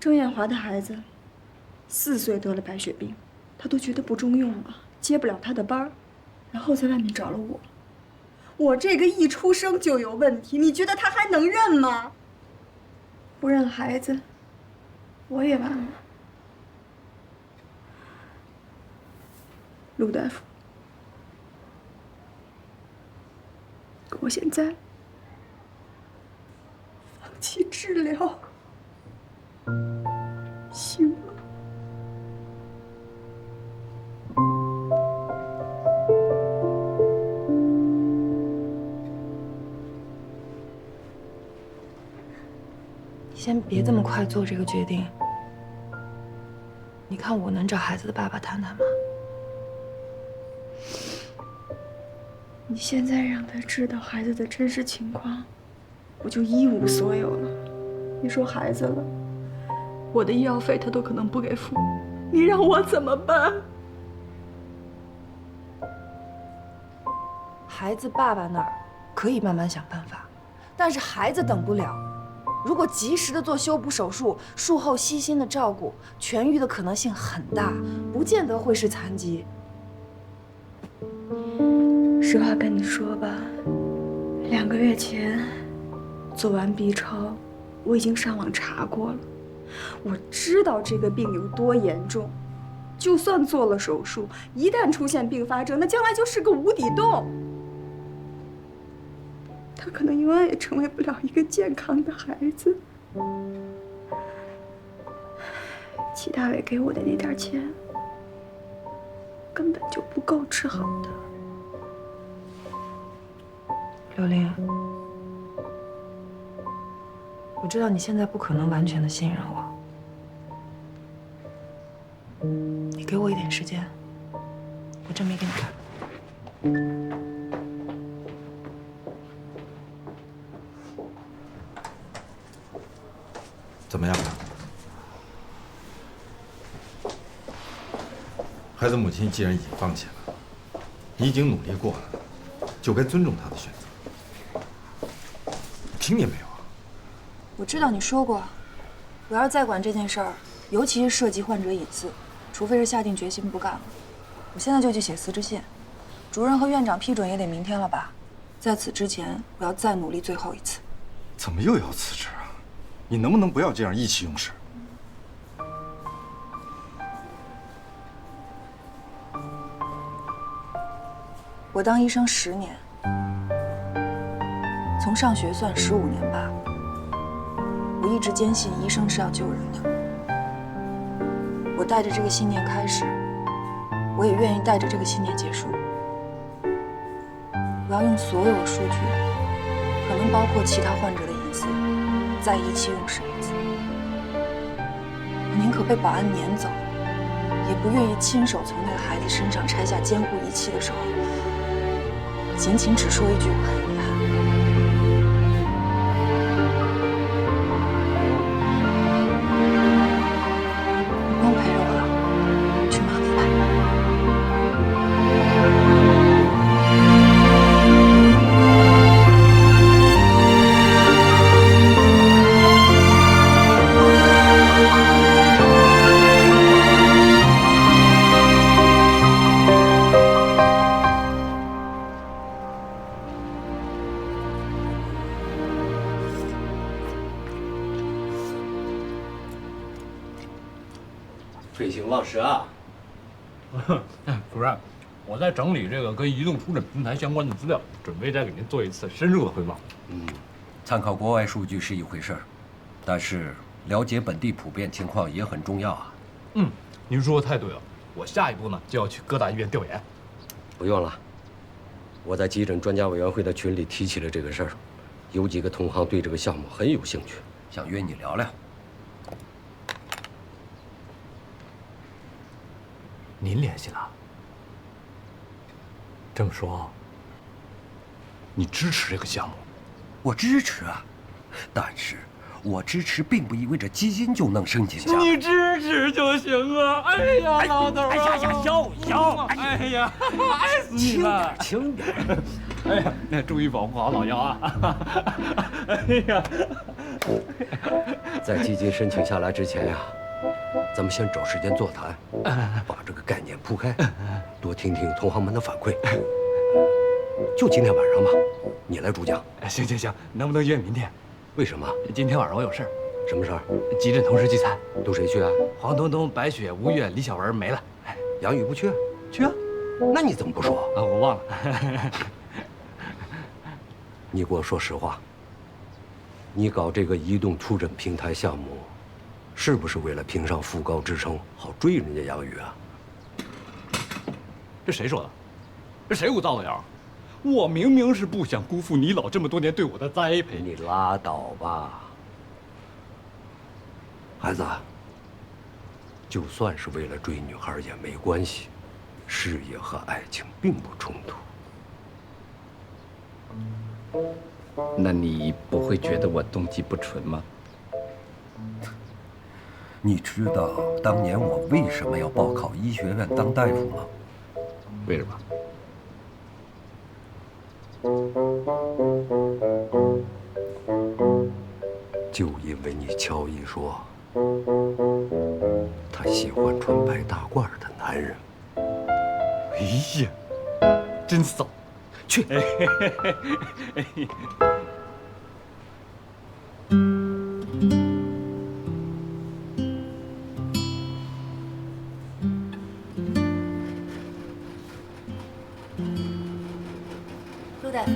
郑艳华的孩子4岁得了白血病，他都觉得不中用了，接不了他的班儿，然后在外面找了我。我这个一出生就有问题，你觉得他还能认吗？不认孩子，我也完了。陆大夫，我现在放弃治疗，行吗？先别这么快做这个决定。你看我能找孩子的爸爸谈谈吗？你现在让他知道孩子的真实情况，我就一无所有了。别说孩子了，我的医药费他都可能不给付，你让我怎么办？孩子爸爸那儿可以慢慢想办法，但是孩子等不了。如果及时的做修补手术，术后细心的照顾，痊愈的可能性很大，不见得会是残疾。实话跟你说吧，2个月前做完 B 超，我已经上网查过了，我知道这个病有多严重，就算做了手术，一旦出现并发症，那将来就是个无底洞。他可能永远也成为不了一个健康的孩子。齐大伟给我的那点钱，根本就不够治好他。刘玲，我知道你现在不可能完全的信任我，你给我一点时间，我真没跟你干。怎么样？孩子母亲既然已经放弃了，你已经努力过了，就该尊重她的选择。听见没有啊？我知道你说过，我要是再管这件事儿，尤其是涉及患者隐私，除非是下定决心不干了。我现在就去写辞职信，主任和院长批准也得明天了吧？在此之前，我要再努力最后一次。怎么又要辞职啊？你能不能不要这样意气用事？我当医生10年，从上学算15年吧。我一直坚信医生是要救人的。我带着这个信念开始，我也愿意带着这个信念结束。我要用所有的数据，可能包括其他患者的隐私，再意气用事一次。我宁可被保安撵走，也不愿意亲手从那个孩子身上拆下监护仪器的时候，仅仅只说一句我很遗憾。你不用陪着我了，去忙你吧。废寝忘食啊！主任，我在整理这个跟移动出诊平台相关的资料，准备再给您做一次深入的汇报。参考国外数据是一回事儿，但是了解本地普遍情况也很重要啊。您说的太对了，我下一步呢就要去各大医院调研。不用了，我在急诊专家委员会的群里提起了这个事儿，有几个同行对这个项目很有兴趣，想约你聊聊。您联系了？这么说，你支持这个项目？我支持啊，但是我支持并不意味着基金就能申请下。你支持就行啊！哎呀，老头儿，哎呀呀，消消！哎呀，爱死你了！轻点。哎呀，那注意保护好老幺啊！哎呀，在基金申请下来之前呀，咱们先找时间座谈，把这个概念铺开，多听听同行们的反馈。就今天晚上吧，你来主讲。行，能不能约明天？为什么？今天晚上我有事儿。什么事儿？急诊同事聚餐，都谁去啊？黄东东、白雪、吴越、李小文没了。杨宇不去？去啊？那你怎么不说？啊，我忘了。你给我说实话，你搞这个移动出诊平台项目，是不是为了评上副高职称，好追人家杨宇啊？这谁说的？这谁鼓噪的谣？我明明是不想辜负你老这么多年对我的栽培。你拉倒吧，孩子。就算是为了追女孩也没关系，事业和爱情并不冲突。那你不会觉得我动机不纯吗？你知道当年我为什么要报考医学院当大夫吗？为什么？就因为你乔伊说，他喜欢穿白大褂的男人。哎呀，真骚！去。陆大夫，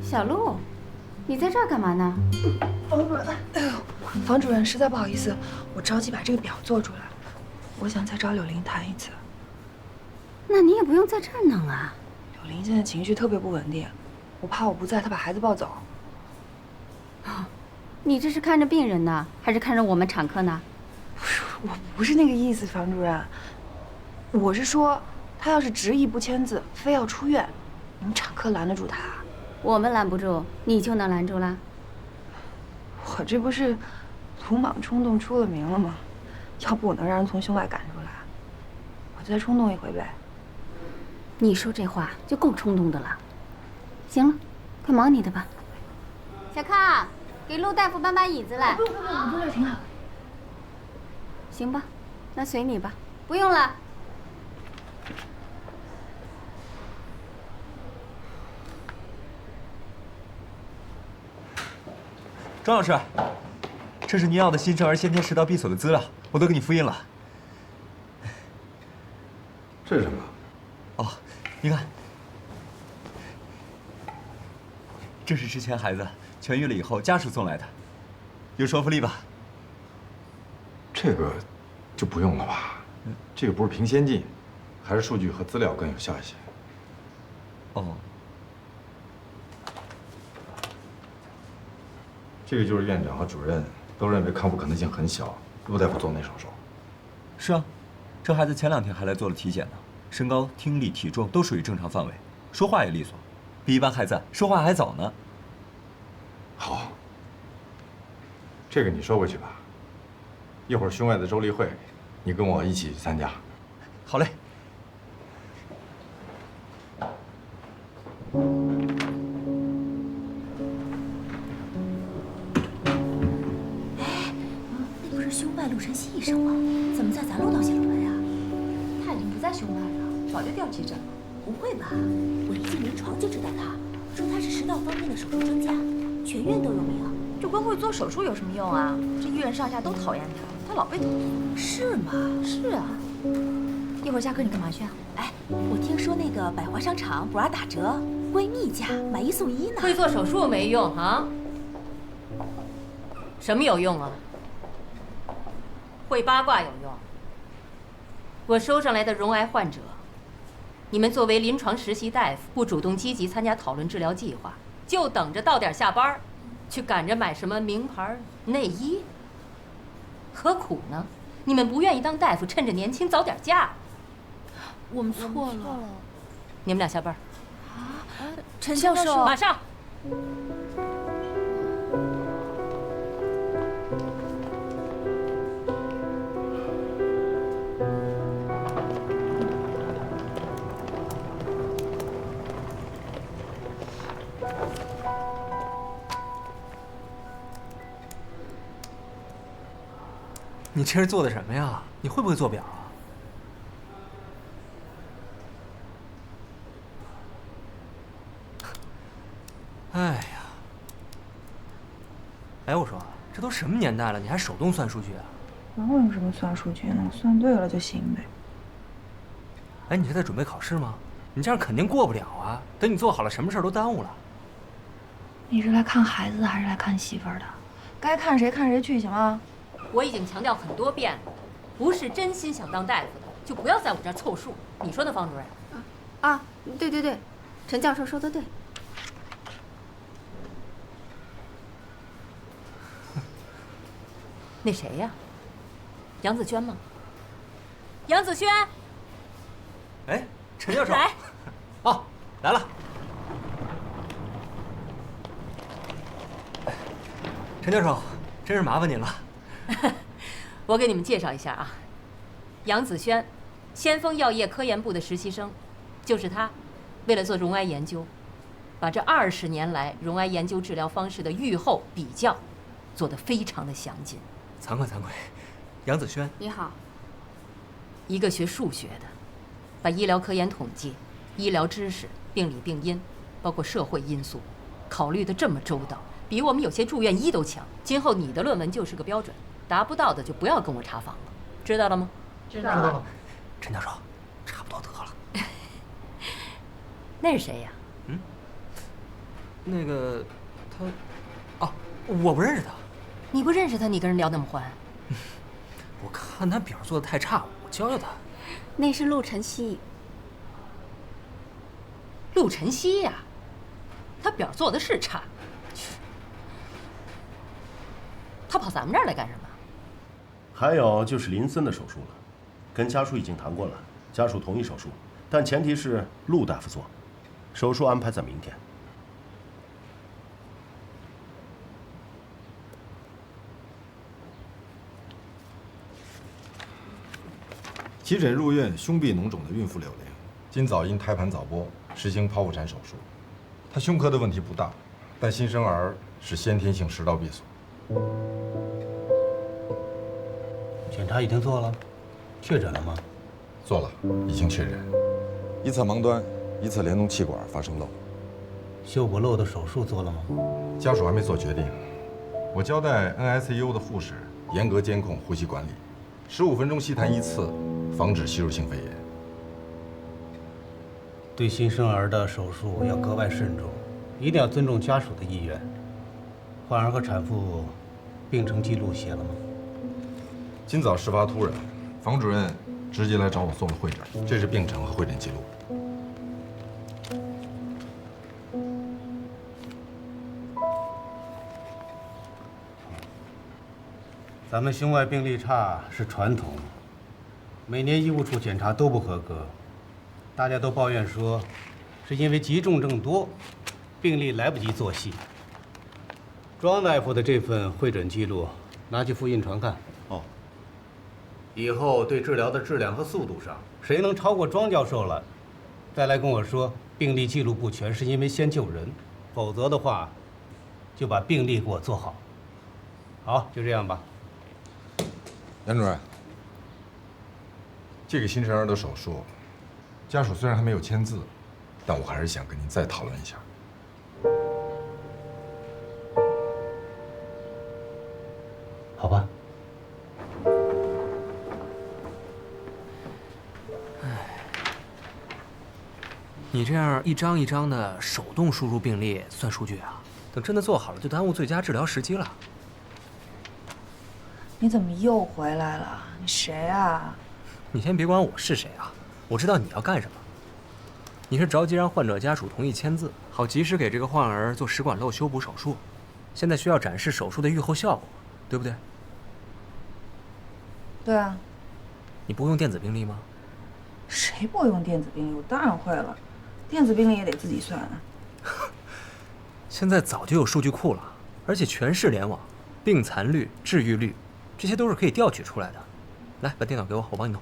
小陆，你在这儿干嘛呢？房主任，哎呦，房主任，实在不好意思，我着急把这个表做出来，我想再找柳林谈一次。那你也不用在这儿弄啊。柳林现在情绪特别不稳定，我怕我不在，他把孩子抱走。你这是看着病人呢，还是看着我们产科呢？我不是那个意思，房主任，我是说，他要是执意不签字，非要出院，你们产科拦得住他？我们拦不住，你就能拦住啦？我这不是鲁莽冲动出了名了吗？要不我能让人从胸外赶出来，我就再冲动一回呗。你说这话就够冲动的了。行了，快忙你的吧。小康，给陆大夫搬把椅子来。不用，我坐这儿挺好。行吧，那随你吧。不用了。庄老师，这是您要的新生儿先天食道闭锁的资料，我都给你复印了。这是什么？哦，你看，这是之前孩子痊愈了以后家属送来的，有说服力吧？这个就不用了吧？这个不是评先进，还是数据和资料更有效一些。哦。这个就是院长和主任都认为康复可能性很小，陆大夫做那手术。是啊，这孩子前2天还来做了体检呢，身高、听力、体重都属于正常范围，说话也利索，比一般孩子说话还早呢。好，这个你收回去吧。一会儿胸外的周例会，你跟我一起去参加。好嘞。胸外陆晨曦医生吗？怎么在咱楼道写论文呀？他已经不在胸外了，早就调急诊了。不会吧？我一进临床就知道他，说他是食道方面的手术专家，全院都有名。这光会做手术有什么用啊？这医院上下都讨厌他，他老被投诉。是吗？是啊。一会儿下课你干嘛去啊？哎，我听说那个百华商场不二打折，闺蜜价买1送1呢。会做手术没用啊？什么有用啊？会八卦有用。我收上来的容癌患者，你们作为临床实习大夫，不主动积极参加讨论治疗计划，就等着到点下班，去赶着买什么名牌内衣，何苦呢？你们不愿意当大夫，趁着年轻早点嫁。我们错了。你们俩下班。啊，陈教授，马上。你这是做的什么呀？你会不会做表啊？哎呀，哎，我说，这都什么年代了，你还手动算数据啊？哪有什么算数据呢？算对了就行呗。哎，你是在准备考试吗？你这样肯定过不了啊！等你做好了，什么事儿都耽误了。你是来看孩子还是来看媳妇儿的？该看谁看谁去，行吗？我已经强调很多遍了，不是真心想当大夫的，就不要在我这儿凑数。你说呢，方主任？啊，对对对，陈教授说的对。那谁呀？杨子轩吗？杨子轩。哎，陈教授。来。哦，来了。陈教授，真是麻烦您了。我给你们介绍一下啊，杨子轩，先锋药业科研部的实习生，就是他，为了做溶癌研究，把这20年来溶癌研究治疗方式的预后比较，做得非常的详尽。惭愧惭愧，杨子轩。你好。一个学数学的，把医疗科研统计、医疗知识、病理病因，包括社会因素，考虑得这么周到，比我们有些住院医都强。今后你的论文就是个标准，达不到的就不要跟我查房了，知道了吗？知道了。陈教授，差不多得了。那是谁呀？嗯，那个他，哦，我不认识他。你不认识他，你跟人聊那么欢？我看他表做的太差，我教教他。那是陆晨曦。陆晨曦呀，他表做的是差。他跑咱们这儿来干什么？还有就是林森的手术了，跟家属已经谈过了，家属同意手术，但前提是陆大夫做，手术安排在明天。急诊入院胸壁脓肿的孕妇柳玲，今早因胎盘早剥，实行剖腹产手术。她胸科的问题不大，但新生儿是先天性食道闭锁。检查已经做了，确诊了吗？做了，已经确认。一侧盲端，一侧联动气管发生漏。修补漏的手术做了吗？家属还没做决定。我交代 NICU 的护士严格监控呼吸管理，15分钟吸痰1次，防止吸入性肺炎。对新生儿的手术要格外慎重，一定要尊重家属的意愿。患儿和产妇病程记录写了吗？今早事发突然，房主任直接来找我做了会诊，这是病程和会诊记录。咱们胸外病例差是传统，每年医务处检查都不合格，大家都抱怨说，是因为急重症多，病例来不及做细。庄大夫的这份会诊记录拿去复印传看。哦。以后对治疗的质量和速度上，谁能超过庄教授了，再来跟我说病例记录不全是因为先救人，否则的话，就把病例给我做好。好，就这样吧。杨主任，这个新生儿的手术，家属虽然还没有签字，但我还是想跟您再讨论一下。好吧。你这样一张一张的手动输入病历算数据啊，等真的做好了，就耽误最佳治疗时机了。你怎么又回来了？你谁啊？你先别管我是谁啊，我知道你要干什么。你是着急让患者家属同意签字，好及时给这个患儿做食管瘘修补手术。现在需要展示手术的预后效果，对不对？对啊。你不用电子病历吗？谁不会用电子病历？我当然会了，电子病历也得自己算。现在早就有数据库了，而且全市联网，病残率、治愈率，这些都是可以调取出来的。来，把电脑给我，我帮你弄。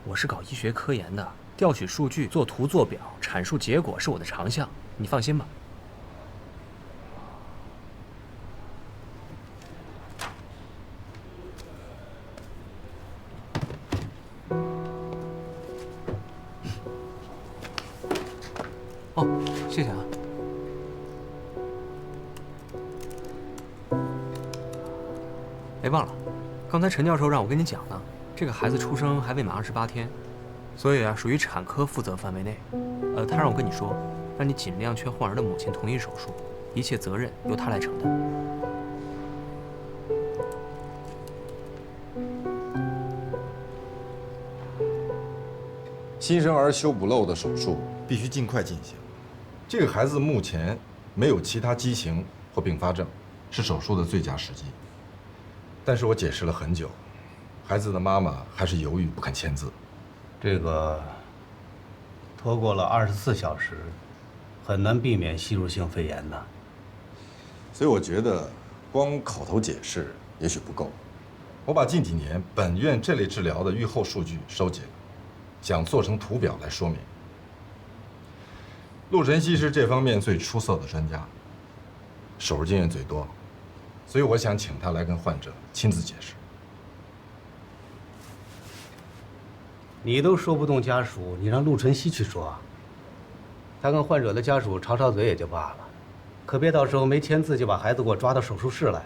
我是搞医学科研的，调取数据、做图做表、阐述结果是我的长项，你放心吧。哦，谢谢啊。别忘了，刚才陈教授让我跟你讲呢。这个孩子出生还未满28天，所以啊，属于产科负责范围内。他让我跟你说，让你尽量劝患儿的母亲同意手术，一切责任由他来承担。新生儿修补漏的手术必须尽快进行。这个孩子目前没有其他畸形或并发症，是手术的最佳时机。但是我解释了很久。孩子的妈妈还是犹豫不肯签字，这个拖过了24小时，很难避免吸入性肺炎的。所以我觉得光口头解释也许不够。我把近几年本院这类治疗的预后数据收集了，想做成图表来说明。陆晨曦是这方面最出色的专家，手术经验最多，所以我想请他来跟患者亲自解释。你都说不动家属，你让陆晨曦去说。他跟患者的家属吵吵嘴也就罢了，可别到时候没签字就把孩子给我抓到手术室来。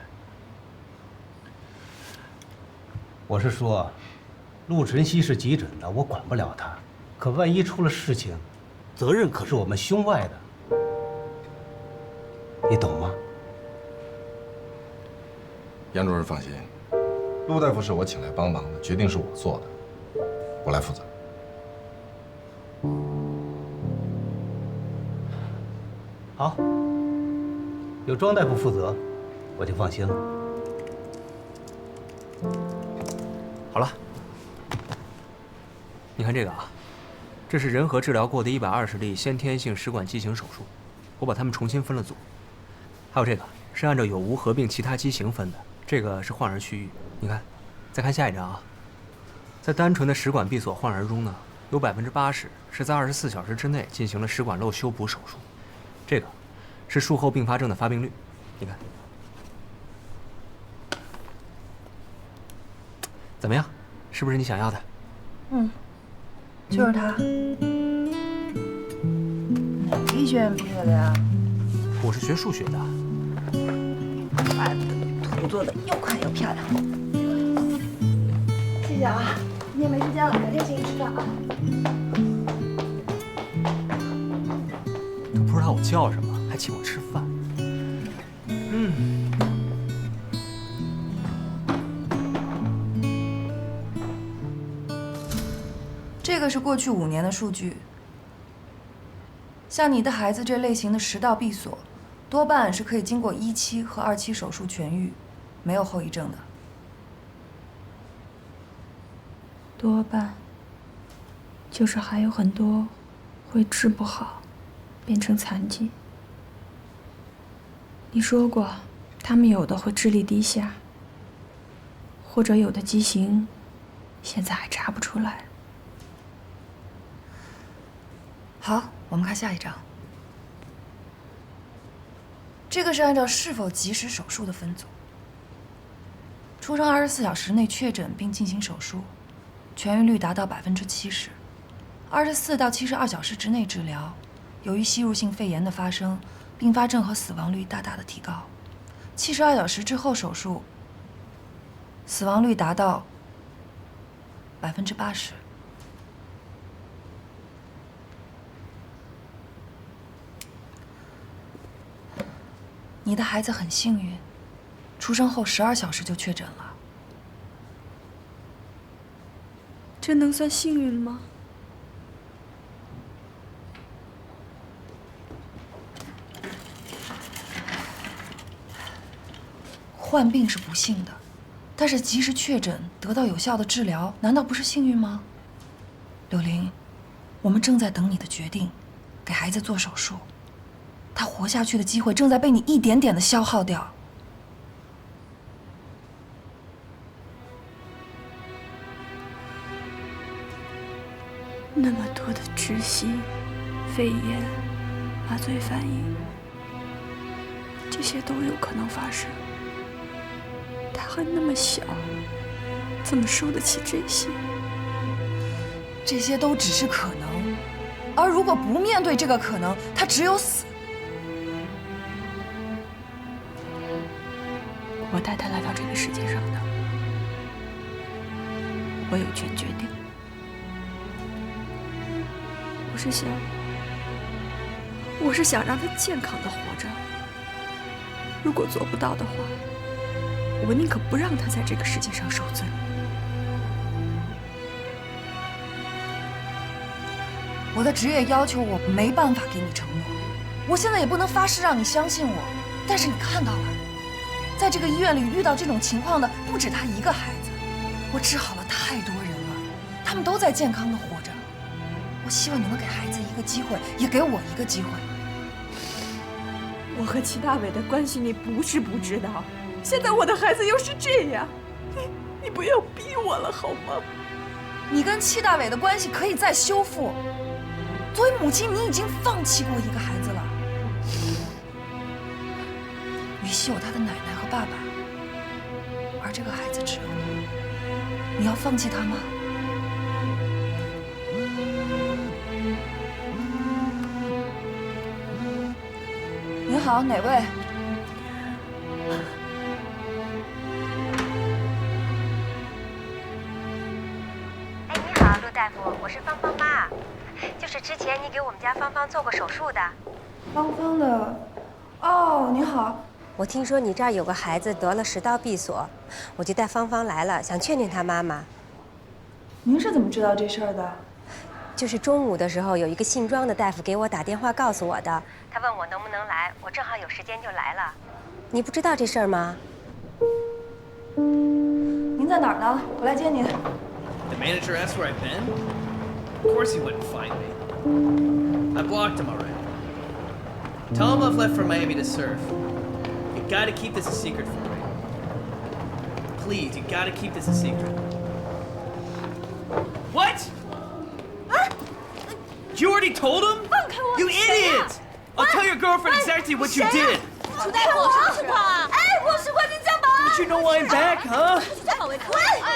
我是说，陆晨曦是急诊的，我管不了他。可万一出了事情，责任可是我们胸外的，你懂吗？杨主任放心，陆大夫是我请来帮忙的，决定是我做的。我来负责。好，有庄大夫负责，我就放心了。好了，你看这个啊，这是仁和治疗过的120例先天性食管畸形手术，我把它们重新分了组。还有这个是按照有无合并其他畸形分的，这个是患儿区域。你看，再看下一张啊。在单纯的食管闭锁患儿中呢，有80%是在24小时之内进行了食管漏修补手术，这个是术后并发症的发病率。你看，怎么样？是不是你想要的？嗯，就是他。哪个医学院毕业的呀？我是学数学的。怪不得图做的又快又漂亮。谢谢啊。今天没时间了，改天请你吃饭啊。都不知道我叫什么，还请我吃饭。这个是过去5年的数据。像你的孩子这类型的食道闭锁，多半是可以经过1期和2期手术痊愈，没有后遗症的。多半就是还有很多会治不好，变成残疾。你说过，他们有的会智力低下，或者有的畸形现在还查不出来。好，我们看下一张。这个是按照是否及时手术的分组。出生24小时内确诊并进行手术，痊愈率达到70%；24到72小时之内治疗，由于吸入性肺炎的发生，并发症和死亡率大大的提高；72小时之后手术，死亡率达到80%。你的孩子很幸运，出生后12小时就确诊了。这能算幸运吗？患病是不幸的，但是及时确诊，得到有效的治疗，难道不是幸运吗？柳玲，我们正在等你的决定，给孩子做手术。他活下去的机会正在被你一点点的消耗掉。那么多的窒息、肺炎、麻醉反应，这些都有可能发生。他还那么小，怎么受得起这些？这些都只是可能，而如果不面对这个可能，他只有死。我带他来到这个世界上的，我有权决定。我是想让他健康的活着。如果做不到的话，我宁可不让他在这个世界上受罪。我的职业要求我没办法给你承诺，我现在也不能发誓让你相信我。但是你看到了，在这个医院里遇到这种情况的不止他一个孩子，我治好了太多人了，他们都在健康的活着。我希望你能给孩子一个机会，也给我一个机会。我和齐大伟的关系你不是不知道，现在我的孩子又是这样，你不要逼我了好吗？你跟戚大伟的关系可以再修复。作为母亲，你已经放弃过一个孩子了。于西有他的奶奶和爸爸，而这个孩子只有你，你要放弃他吗？您好，哪位？哎，你好，陆大夫，我是芳芳妈，就是之前你给我们家芳芳做过手术的。芳芳的，哦，你好。我听说你这儿有个孩子得了食道闭锁，我就带芳芳来了，想劝劝她妈妈。您是怎么知道这事儿的？就是中午的时候，有一个姓庄的大夫给我打电话告诉我的，他问我能不能来，我正好有时间就来了。你不知道这事儿吗？您在哪儿呢？我来接您。 The manager asked where I've been? Of course he wouldn't find me. I blocked him already. Tell him I've left for Miami to surf. You gotta keep this a secret from me. Please, you gotta keep this a secret. What? You already told him? You idiot! I'll tell your girlfriend exactly what you did. But you know why I'm back, huh?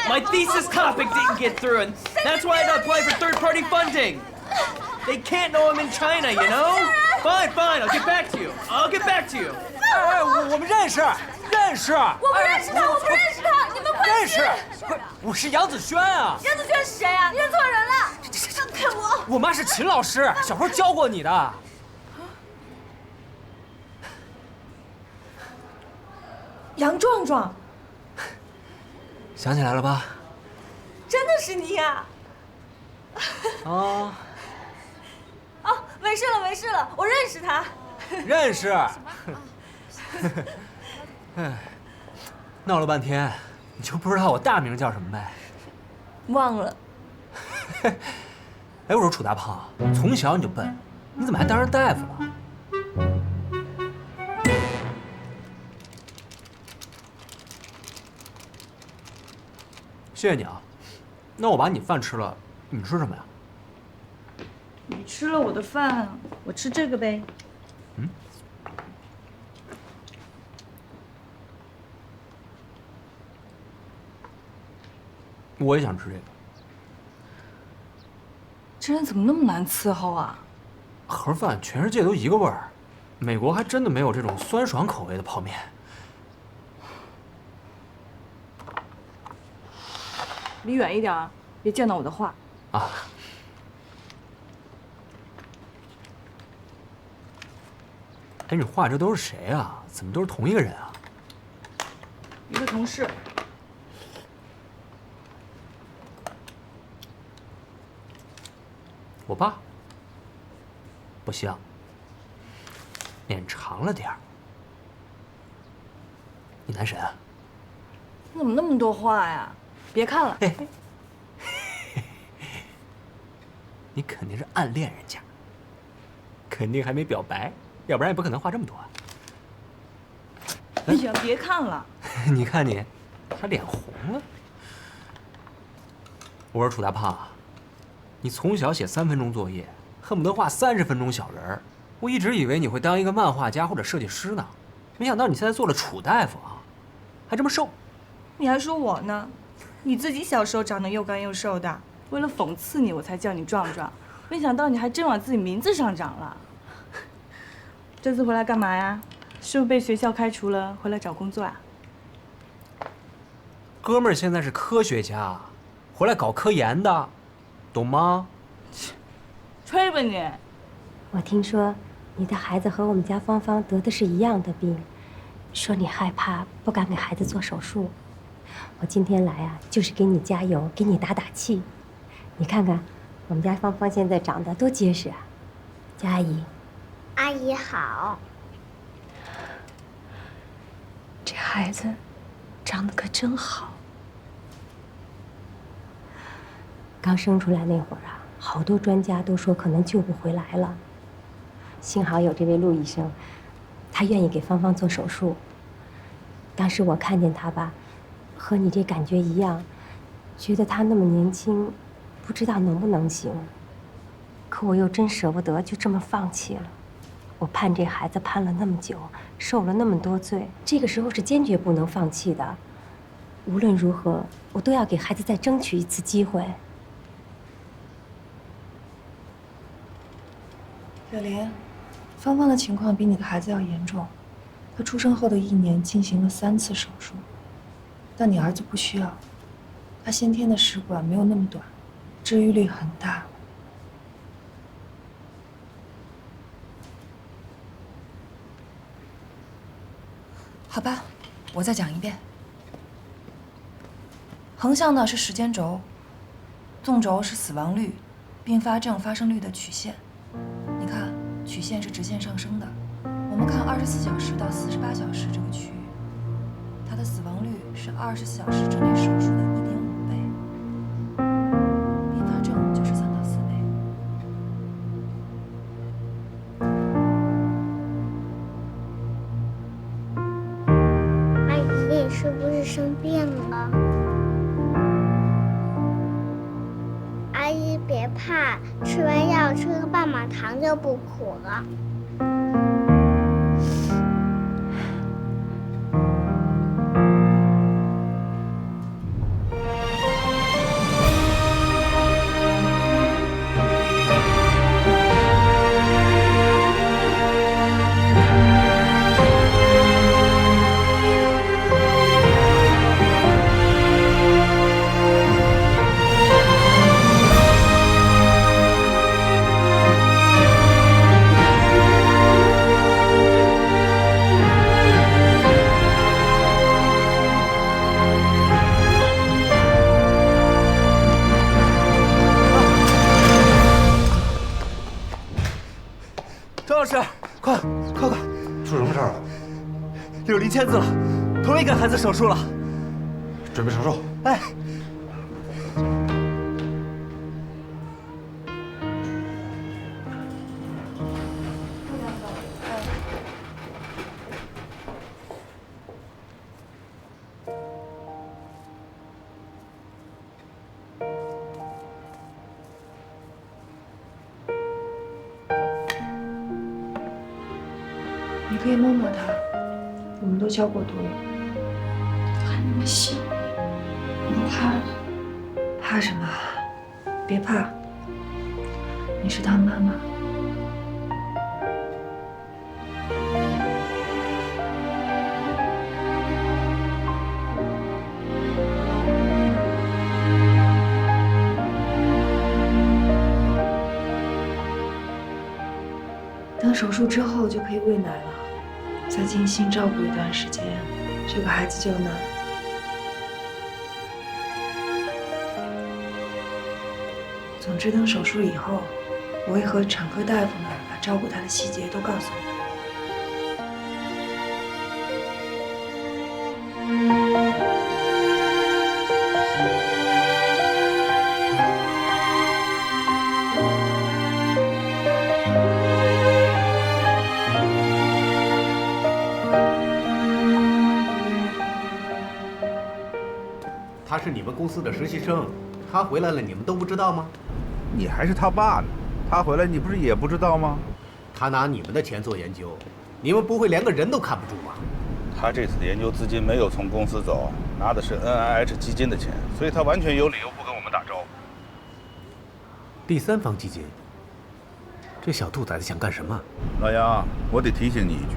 My thesis topic didn't get through, and that's why I had to apply for third-party funding. They can't know I'm in China, you know? Fine, fine, I'll get back to you. I'll get back to you. 哎，我们认识。我不认识他，我不认识他，你们关系？认识，不是，我是杨子轩啊。杨子轩是谁啊？你认错人了。放开我！我妈是秦老师，小时候教过你的。杨壮壮，想起来了吧？真的是你呀！啊。哦，没事了，没事了，我认识他。认识。哎，闹了半天，你就不知道我大名叫什么呗？忘了。哎，我说楚大胖，从小你就笨，你怎么还当上大夫了？谢谢你啊，那我把你饭吃了，你吃什么呀？你吃了我的饭，我吃这个呗。嗯。我也想吃这个。这人怎么那么难伺候啊？盒饭全世界都一个味儿，美国还真的没有这种酸爽口味的泡面。离远一点啊，别见到我的画。啊。哎，你画这都是谁啊？怎么都是同一个人啊？一个同事。我爸。不行，脸长了点儿。你男神啊？你怎么那么多话呀？别看了。你肯定是暗恋人家，肯定还没表白，要不然也不可能话这么多啊。哎呀，别看了。你看你，还脸红了。我说楚大胖啊，你从小写3分钟作业，恨不得画30分钟小人儿。我一直以为你会当一个漫画家或者设计师呢，没想到你现在做了楚大夫啊，还这么瘦。你还说我呢？你自己小时候长得又干又瘦的，为了讽刺你，我才叫你壮壮。没想到你还真往自己名字上长了。这次回来干嘛呀？是不是被学校开除了，回来找工作啊？哥们儿现在是科学家，回来搞科研的，懂吗？吹吧你！我听说你的孩子和我们家芳芳得的是一样的病，说你害怕，不敢给孩子做手术。我今天来啊，就是给你加油，给你打打气。你看看，我们家芳芳现在长得多结实啊！佳阿姨，阿姨好。这孩子长得可真好。刚生出来那会儿啊，好多专家都说可能救不回来了。幸好有这位陆医生，他愿意给芳芳做手术。当时我看见他吧，和你这感觉一样，觉得他那么年轻，不知道能不能行。可我又真舍不得就这么放弃了。我盼这孩子盼了那么久，受了那么多罪，这个时候是坚决不能放弃的。无论如何，我都要给孩子再争取一次机会。小林，芳芳的情况比你的孩子要严重，她出生后的1年进行了3次手术，但你儿子不需要，他先天的食管没有那么短，治愈率很大。好吧，我再讲一遍。横向呢是时间轴，纵轴是死亡率、并发症发生率的曲线。你看，曲线是直线上升的。我们看24小时到48小时这个区域，它的死亡率是24小时之内手术的1.5倍，并发症就是3到4倍。阿姨是不是生病了？阿姨别怕，吃完药吃个棒棒糖就不苦了。张老师，快！出什么事儿了？柳林签字了，同意给孩子手术了。准备手术。哎。你可以摸摸他，我们都消过毒了。还那么小，我怕了。怕什么？别怕，你是他妈妈。等手术之后就可以喂奶了，再精心照顾一段时间，这个孩子就能。总之，等手术以后，我会和产科大夫们把照顾他的细节都告诉你。他是你们公司的实习生，他回来了，你们都不知道吗？你还是他爸呢，他回来你不是也不知道吗？他拿你们的钱做研究，你们不会连个人都看不住吗？他这次的研究资金没有从公司走，拿的是 NIH 基金的钱，所以他完全有理由不跟我们打招呼。第三方基金，这小兔崽子想干什么？老杨，我得提醒你一句，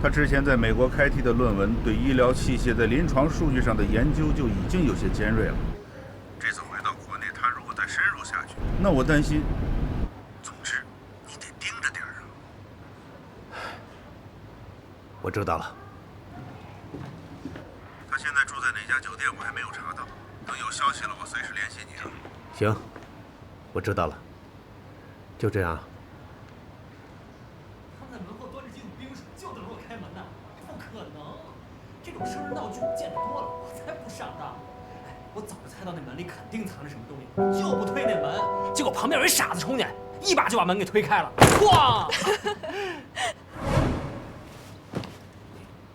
他之前在美国开题的论文对医疗器械在临床数据上的研究就已经有些尖锐了。这次回到国内，他如果再深入下去，那我担心。总之，你得盯着点啊。我知道了。他现在住在哪家酒店，我还没有查到。等有消息了，我随时联系你啊。行，我知道了。就这样。他们在门后端着几桶冰水，就等着我开门呢。不可能，这种生人闹剧我见得多了，我才不上当。哎，我早就猜到那门里肯定藏着什么东西，我就不推那门。结果旁边有一傻子冲进来，一把就把门给推开了，哐！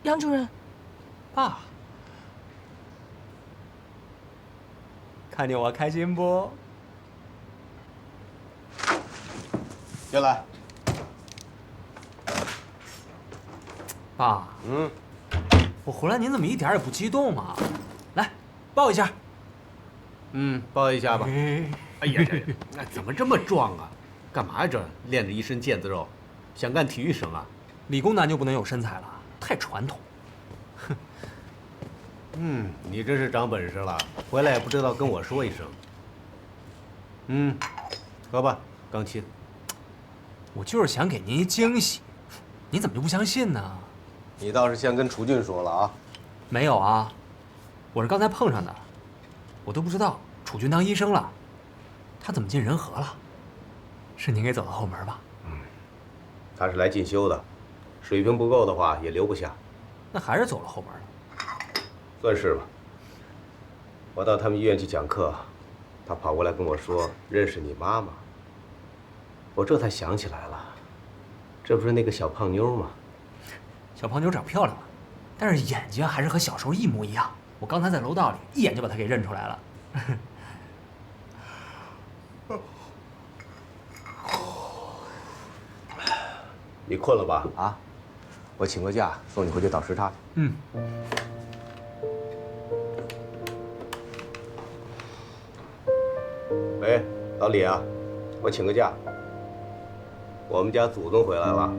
杨主任，爸，看见我开心不？进来。爸，我回来您怎么一点也不激动啊？来，抱一下。抱一下吧。哎呀，那怎么这么壮啊？干嘛呀这？练着一身腱子肉，想干体育生啊？理工男就不能有身材了？太传统。你真是长本事了，回来也不知道跟我说一声。喝吧，刚沏的。我就是想给您一惊喜，你怎么就不相信呢？你倒是先跟楚俊说了啊？没有啊，我是刚才碰上的，我都不知道楚俊当医生了，他怎么进仁和了？是您给走的后门吧？他是来进修的，水平不够的话也留不下。那还是走了后门了。算是吧。我到他们医院去讲课，他跑过来跟我说认识你妈妈。我这才想起来了，这不是那个小胖妞吗？小胖妞长漂亮了，但是眼睛还是和小时候一模一样。我刚才在楼道里一眼就把她给认出来了。你困了吧？啊，我请个假送你回去倒时差去。喂，老李啊，我请个假。我们家祖宗回来了。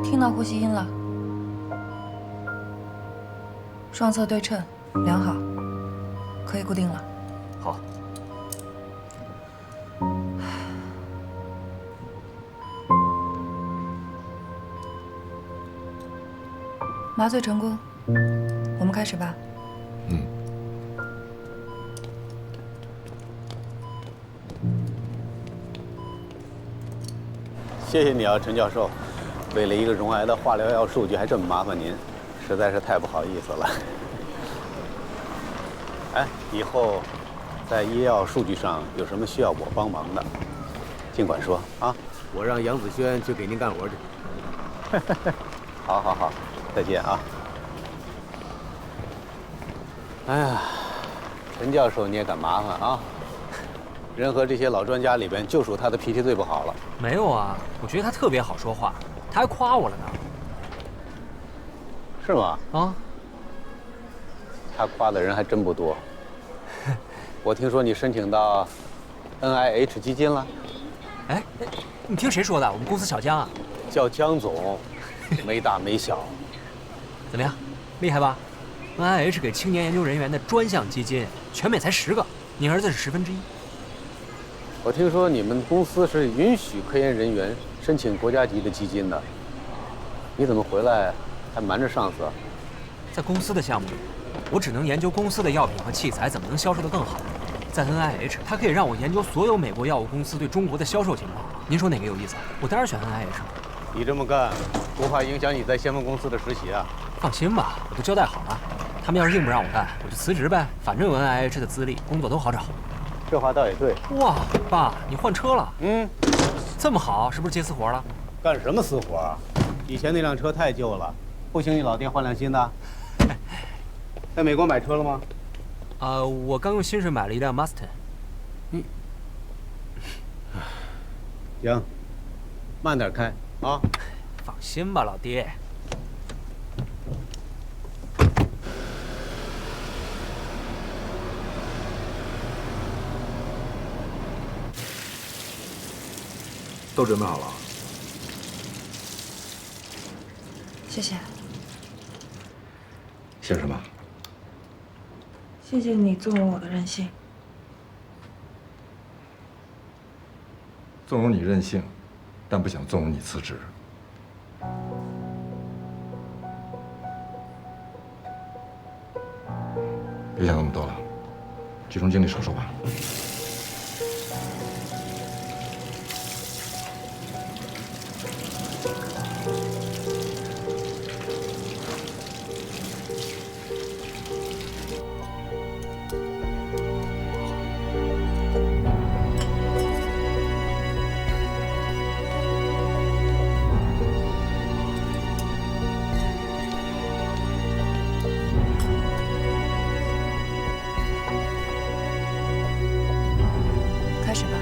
听到呼吸音了，双侧对称良好，可以固定了。好。麻醉成功，我们开始吧。谢谢你啊，陈教授，为了一个溶癌的化疗药数据还这么麻烦您，实在是太不好意思了。哎，以后在医药数据上有什么需要我帮忙的，尽管说啊。我让杨子轩去给您干活去。好，好，好，再见啊。哎呀，陈教授你也敢麻烦啊？仁和这些老专家里边，就属他的脾气最不好了。没有啊，我觉得他特别好说话，他还夸我了呢。是吗？啊，他夸的人还真不多。我听说你申请到 NIH 基金了。哎，你听谁说的？我们公司小江啊，叫江总，没大没小。怎么样，厉害吧 ？NIH 给青年研究人员的专项基金，全美才10个，你儿子是1/10。我听说你们公司是允许科研人员申请国家级的基金的，你怎么回来还瞒着上司？在公司的项目里，我只能研究公司的药品和器材怎么能销售得更好。在 NIH， 它可以让我研究所有美国药物公司对中国的销售情况。您说哪个有意思？我当然选 NIH。你这么干，不怕影响你在先锋公司的实习啊？放心吧，我都交代好了。他们要是硬不让我干，我就辞职呗，反正有 NIH 的资历，工作都好找。这话倒也对。哇，爸，你换车了？这么好，是不是接私活了？干什么私活啊？以前那辆车太旧了，不行，你老爹换辆新的。在美国买车了吗？我刚用薪水买了一辆 Mustang。行，慢点开啊。放心吧，老爹。都准备好了。谢谢。谢什么？谢谢你纵容我的任性。纵容你任性，但不想纵容你辞职。别想那么多了，集中精力手术吧。开始吧。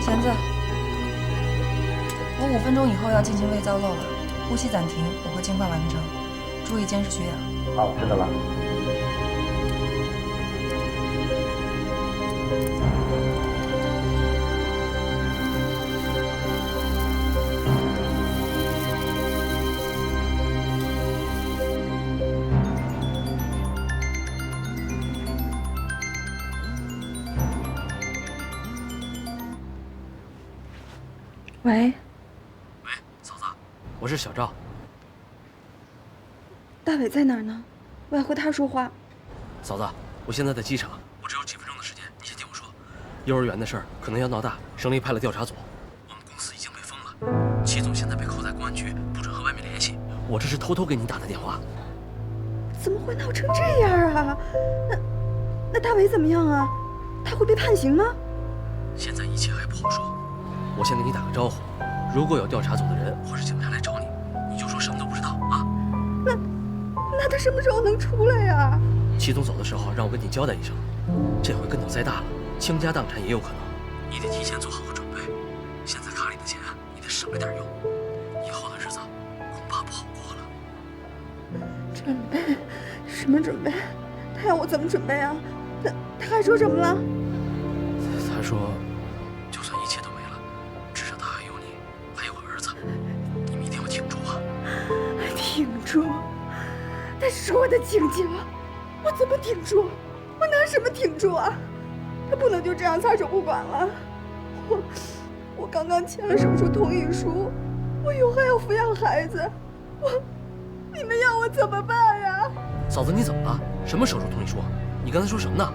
弦子，我5分钟以后要进行胃造瘘了，呼吸暂停，我会尽快完成，注意监视血氧。好，知道了。喂，嫂子，我是小赵。大伟在哪儿呢？我要和他说话。嫂子，我现在在机场，我只有几分钟的时间，你先听我说。幼儿园的事儿可能要闹大，省里派了调查组，我们公司已经被封了，齐总现在被扣在公安局，不准和外面联系。我这是偷偷给你打的电话。怎么会闹成这样啊？那大伟怎么样啊？他会被判刑吗？现在一切还不好说。我先给你打个招呼，如果有调查组的人或是警察来找你，你就说什么都不知道啊。那他什么时候能出来呀？齐总走的时候让我跟你交代一声，这回跟头栽大了，倾家荡产也有可能，你得提前做好个准备。现在卡里的钱你得省着点用，以后的日子恐怕不好过了。准备？什么准备？他要我怎么准备啊？他还说什么了？他说，就算一切都没了，至少他还有你，还有个儿子，你们一定要挺住啊！挺住？他说的轻轻，我怎么挺住？我拿什么挺住啊？他不能就这样撒手不管了。我刚刚签了手术同意书，我以后还要抚养孩子，你们要我怎么办呀？嫂子，你怎么了？什么手术同意书？你刚才说什么呢？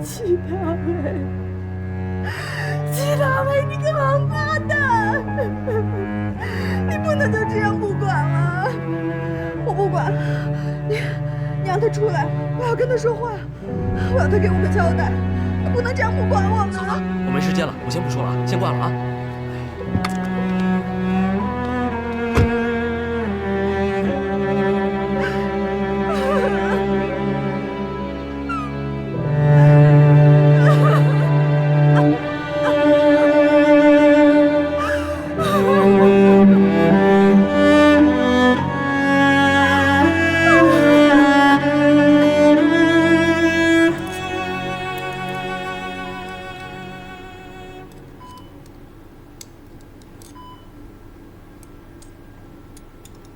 齐大伟，齐大伟，你个王八蛋！你不能就这样不管了。我不管，你让他出来，我要跟他说话，我要他给我个交代，他不能这样不管我们。嫂子，我没时间了，我先不说了啊，先挂了啊。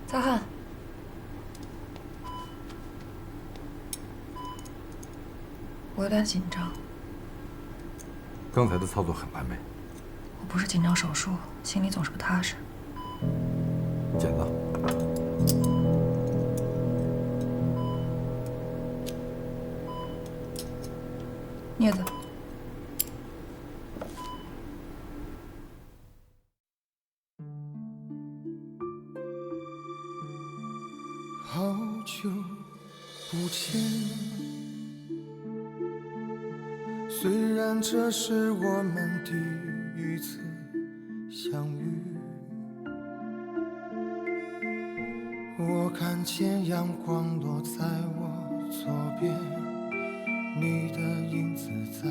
擦汗。我有点紧张。刚才的操作很完美。我不是紧张手术，心里总是不踏实。剪子。镊子。好久不见，虽然这是我们第一次相遇，我看见阳光落在我左边，你的影子在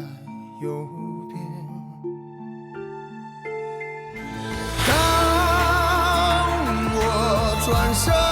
右边。当我转身